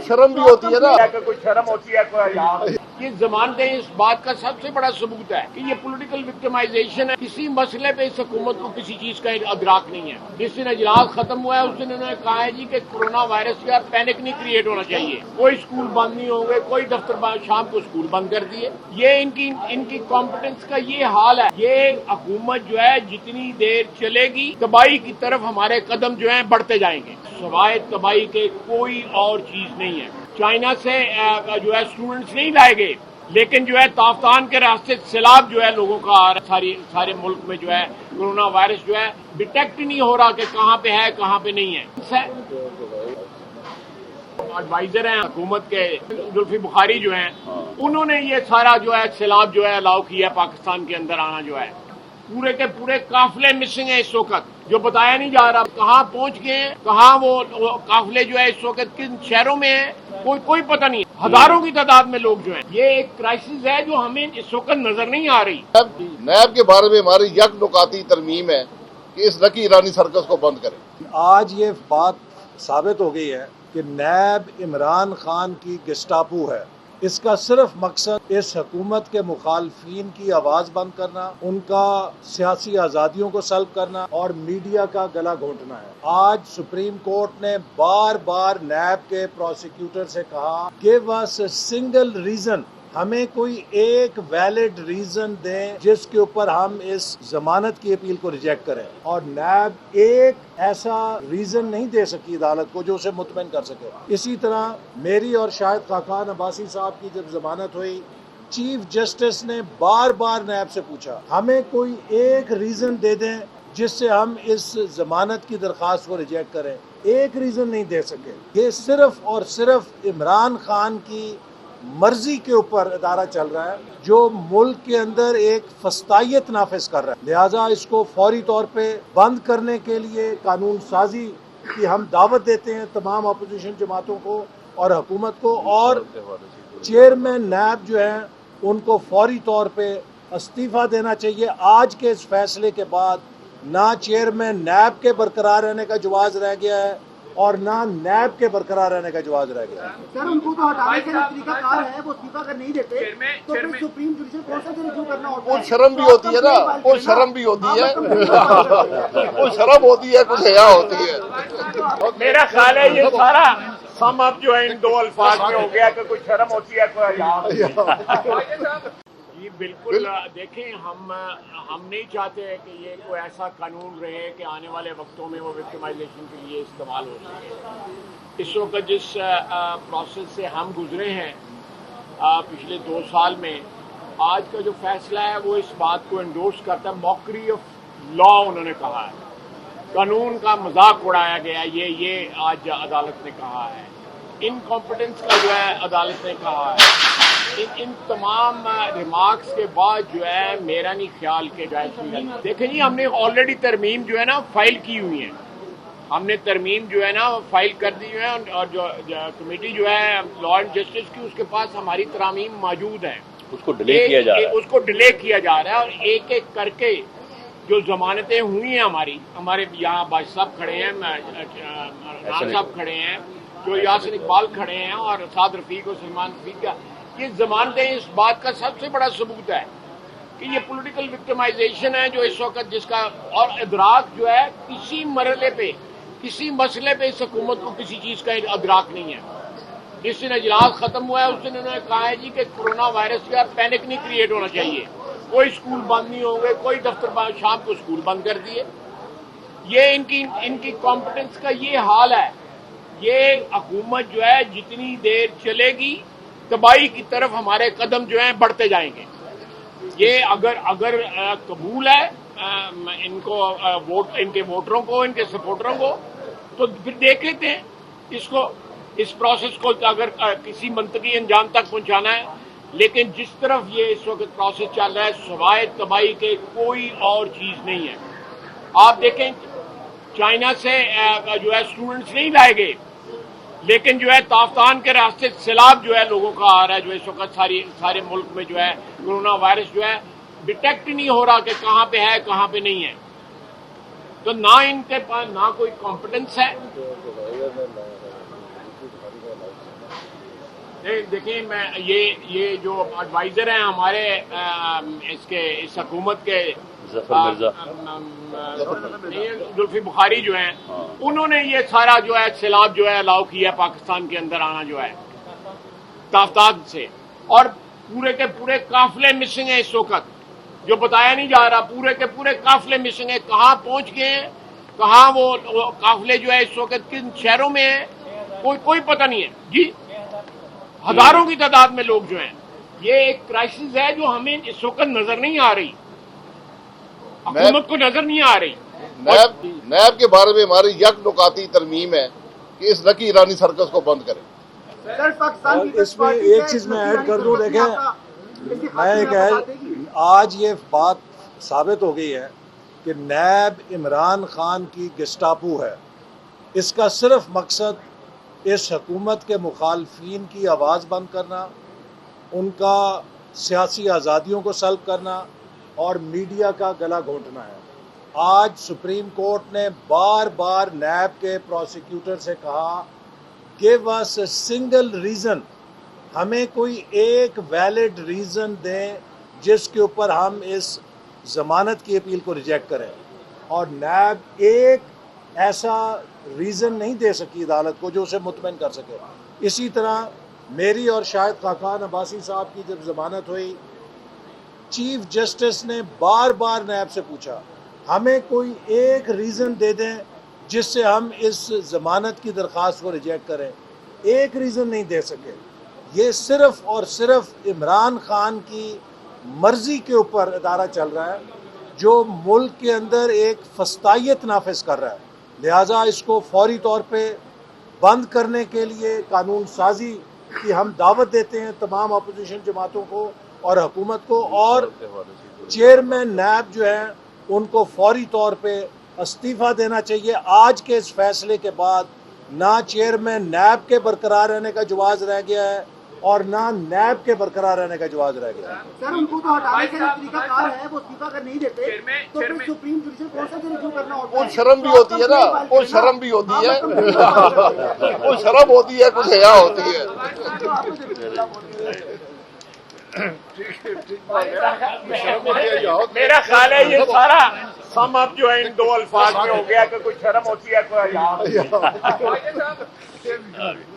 शर्म भी होती है ना, कोई शर्म होती है कोई। ये जमानतें इस बात का सबसे बड़ा सबूत है कि ये पॉलिटिकल विक्टिमाइजेशन है। किसी मसले पे इस हुकूमत को किसी चीज का अदराक नहीं है। जिस दिन इजलास खत्म हुआ है उस दिन उन्होंने कहा है जी कि कोरोना वायरस का पैनिक नहीं क्रिएट होना चाहिए, कोई स्कूल बंद नहीं होंगे, कोई दफ्तर शाम को स्कूल बंद कर दिए। ये इनकी कॉम्पिटेंस का ये हाल है। ये हुकूमत जो है जितनी देर चलेगी तबाही की तरफ हमारे कदम जो है बढ़ते जाएंगे। सवाए तबाही के कोई और चीज नहीं है। चाइना से जो है स्टूडेंट्स नहीं लाए गए, लेकिन जो है ताफ्तान के रास्ते सैलाब जो है लोगों का आ रहा है। सारे मुल्क में जो है कोरोना वायरस जो है डिटेक्ट ही नहीं हो रहा कि कहाँ पे है कहाँ पे नहीं है। एडवाइजर हैं हुकूमत के जुल्फी बुखारी जो हैं, उन्होंने ये सारा जो है सैलाब जो है अलाउ किया पाकिस्तान के अंदर आना। जो है पूरे के पूरे काफिले मिसिंग है इस वक्त, जो बताया नहीं जा रहा कहाँ पहुंच गए, कहाँ वो काफिले जो है इस वक्त किन शहरों में है, कोई पता नहीं। हजारों की तादाद में लोग जो हैं। ये एक क्राइसिस है जो हमें इस वक्त नजर नहीं आ रही। नैब के बारे में हमारी यक नुकाती तरमीम है कि इस लकी ईरानी सर्कस को बंद करें। आज ये बात साबित हो गई है कि नैब इमरान खान की गेस्टापो है। इसका सिर्फ मकसद इस हुकूमत के मुखालफीन की आवाज बंद करना, उनका सियासी आज़ादियों को सल्ब करना और मीडिया का गला घोंटना है। आज सुप्रीम कोर्ट ने बार बार नैब के प्रोसिक्यूटर से कहा, give us a single reason, हमें कोई एक वैलिड रीजन दें जिसके ऊपर हम इस जमानत की अपील को रिजेक्ट करें। और नैब एक ऐसा रीजन नहीं दे सकी अदालत को जो उसे मुतमईन कर सके। इसी तरह मेरी और शाहिद खाकान अब्बासी साहब की जब जमानत हुई, चीफ जस्टिस ने बार बार नैब से पूछा, हमें कोई एक रीजन दे दें जिससे हम इस जमानत की दरख्वास्त को रिजेक्ट करें। एक रीजन नहीं दे सके। ये सिर्फ और सिर्फ इमरान खान की मर्जी के ऊपर अदारा चल रहा है जो मुल्क के अंदर एक फस्तायत नाफिज कर रहा है। लिहाजा इसको फौरी तौर पे बंद करने के लिए कानून साजी की हम दावत देते हैं तमाम अपोजिशन जमातों को और हुकूमत को। और चेयरमैन नैब जो है उनको फौरी तौर पे इस्तीफा देना चाहिए। आज के इस फैसले के बाद ना चेयरमैन नैब के बरकरार रहने का जवाज रह गया है और ना नैब के बरकरार रहने का जवाज रह गया। सर, उनको तो हटाने का तरीका कार है, वो इस्तीफा अगर नहीं देते तो फिर सुप्रीम जुडिशल कोर्ट से रिव्यू करना होता है। कुछ शर्म भी होती है ना, कुछ शर्म भी होती है, कुछ शर्म होती है, कुछ हया होती है। मेरा ख्याल है ये सारा सम अप जो है इन दो अल्फाज में हो गया कि कोई शर्म होती है कोई हया होती है। जी बिल्कुल, देखें हम नहीं चाहते कि ये कोई ऐसा कानून रहे कि आने वाले वक्तों में वो विक्टिमाइजेशन के लिए इस्तेमाल हो सके। इस वक्त जिस प्रोसेस से हम गुजरे हैं पिछले 2 साल में, आज का जो फैसला है वो इस बात को एंडोर्स करता है। मॉकरी ऑफ लॉ उन्होंने कहा है, कानून का मजाक उड़ाया गया, ये आज अदालत ने कहा है। इनकॉम्पिटेंस का जो है अदालत ने कहा है। इन तमाम रिमार्क्स के बाद जो है मेरा नहीं ख्याल के देखें जी, हमने ऑलरेडी तरमीम जो है ना फाइल की हुई है। हमने तरमीम जो है ना फाइल कर दी है और जो कमेटी जो है लॉ एंड जस्टिस की, उसके पास हमारी तरमीम मौजूद है। उसको डिले किया जा रहा है और एक एक करके जो जमानतें हुई हैं हमारे यहाँ बाज साहब खड़े हैं, नाज साहब खड़े हैं, जो यासिन इकबाल खड़े हैं और साद रफीक और सलमान रफीक का, ये जमानतें इस बात का सबसे बड़ा सबूत है कि ये पॉलिटिकल विक्टिमाइजेशन है जो इस वक्त जिसका और इदराक जो है किसी मरले पे किसी मसले पे इस हुकूमत को किसी चीज का इदराक नहीं है। जिस दिन इजलास खत्म हुआ है उस दिन उन्होंने कहा है जी कि कोरोना वायरस का पैनिक नहीं क्रिएट होना चाहिए, कोई स्कूल बंद नहीं होंगे, कोई दफ्तर शाम को स्कूल बंद कर दिए। ये इनकी कॉम्पिटेंस का ये हाल है। ये हुकूमत जो है जितनी देर चलेगी तबाही की तरफ हमारे कदम जो हैं बढ़ते जाएंगे। ये अगर कबूल है इनको वोट, इनके वोटरों को, इनके सपोर्टरों को, तो फिर देख लेते हैं इसको, इस प्रोसेस को अगर किसी मंतकी अंजाम तक पहुंचाना है। लेकिन जिस तरफ ये इस वक्त प्रोसेस चल रहा है सवाए तबाही के कोई और चीज नहीं है। आप देखें चाइना से जो है स्टूडेंट्स नहीं लाए गए, लेकिन जो है ताफ्तान के रास्ते सैलाब जो है लोगों का आ रहा है। जो इस वक्त सारे मुल्क में जो है कोरोना वायरस जो है डिटेक्ट ही नहीं हो रहा कि कहाँ पे है कहाँ पे नहीं है। तो ना इनके पास ना कोई कॉम्पिटेंस है। دیکھیں میں یہ جو ایڈوائزر ہیں ہمارے اس حکومت کے زلفی بخاری جو ہیں انہوں نے یہ سارا جو ہے سیلاب جو ہے الاؤ کیا ہے پاکستان کے اندر آنا جو ہے تافتاب سے، اور پورے کے پورے قافلے مسنگ ہیں اس وقت، جو بتایا نہیں جا رہا، پورے کے پورے قافلے مسنگ ہیں، کہاں پہنچ گئے ہیں، کہاں وہ قافلے جو ہے اس وقت کن شہروں میں ہیں، کوئی پتہ نہیں ہے جی، ہزاروں کی تعداد میں لوگ جو ہیں، یہ ایک کرائسس ہے جو ہمیں اس وقت نظر نہیں آ رہی، حکومت کو نظر نہیں آ رہی۔ نیب کے بارے میں ہماری یک نکاتی ترمیم ہے کہ اس لکی ایرانی سرکس کو بند کریں۔ اور اس میں ایک چیز میں ایڈ کر دوں، دیکھیں آج یہ بات ثابت ہو گئی ہے کہ نیب عمران خان کی گسٹاپو ہے، اس کا صرف مقصد اس حکومت کے مخالفین کی آواز بند کرنا، ان کا سیاسی آزادیوں کو سلب کرنا اور میڈیا کا گلا گھونٹنا ہے۔ آج سپریم کورٹ نے بار بار نیب کے پروسیکیوٹر سے کہا give us a single reason، ہمیں کوئی ایک ویلڈ ریزن دیں جس کے اوپر ہم اس ضمانت کی اپیل کو ریجیکٹ کریں، اور نیب ایک ایسا ریزن نہیں دے سکی عدالت کو جو اسے مطمئن کر سکے۔ اسی طرح میری اور شاہد خاقان عباسی صاحب کی جب ضمانت ہوئی، چیف جسٹس نے بار بار نیب سے پوچھا ہمیں کوئی ایک ریزن دے دیں جس سے ہم اس ضمانت کی درخواست کو ریجیکٹ کریں، ایک ریزن نہیں دے سکے۔ یہ صرف اور صرف عمران خان کی مرضی کے اوپر ادارہ چل رہا ہے جو ملک کے اندر ایک فسطائیت نافذ کر رہا ہے، لہٰذا اس کو فوری طور پہ بند کرنے کے لیے قانون سازی کی ہم دعوت دیتے ہیں تمام اپوزیشن جماعتوں کو اور حکومت کو، اور چیئرمین نیب جو ہیں ان کو فوری طور پہ استعفیٰ دینا چاہیے۔ آج کے اس فیصلے کے بعد نہ چیئرمین نیب کے برقرار رہنے کا جواز رہ گیا ہے اور نہ نیب کے برقرار رہنے کا جواز رہ گیا ہے۔ سر ان کو تو ہٹانے کا طریقہ کار ہے، وہ استعفیٰ اگر نہیں دیتے تو پھر سپریم جوڈیشل کورٹ سے ریویو کرنا ہوتا ہے۔ وہ شرم بھی ہوتی ہے نا، وہ شرم بھی ہوتی ہے، وہ شرم ہوتی ہے، کچھ حیا ہوتی ہے۔ میرا خیال ہے یہ سارا سم اپ جو ہے ان دو الفاظ میں ہو گیا کہ کوئی شرم ہوتی ہے کوئی حیا ہوتی ہے۔